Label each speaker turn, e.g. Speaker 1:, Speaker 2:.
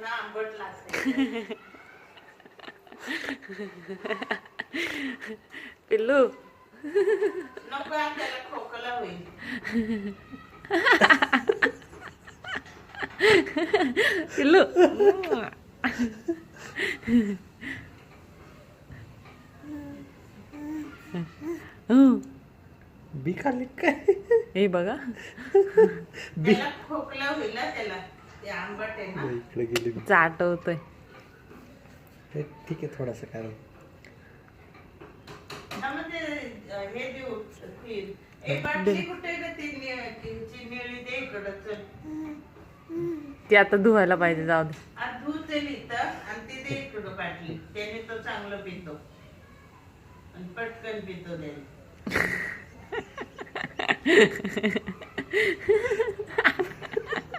Speaker 1: त्यांना आंबट लागते.
Speaker 2: पिल्लू
Speaker 1: नको त्याला खोकला होईल.
Speaker 2: पिल्लू
Speaker 3: बी खाल्ली काय?
Speaker 2: हे बघा
Speaker 1: त्याला खोकला होईल ना त्याला, ते आंबट आहे ना.
Speaker 3: इकडे गेली.
Speaker 2: चाटवतोय.
Speaker 3: हे ठीक आहे थोडासा कारण
Speaker 1: हा, मग ते हे देऊ खीर. एक बाटली कुठे ग ती निळी दे इकडं चल.
Speaker 2: ती आता धुवायला पाहिजे, जाऊ दे.
Speaker 1: आज दूध आहे इथं आणि ती दे इकडं बाटली. त्याने तो चांगलं पितो आणि पटकन पितो त्याने.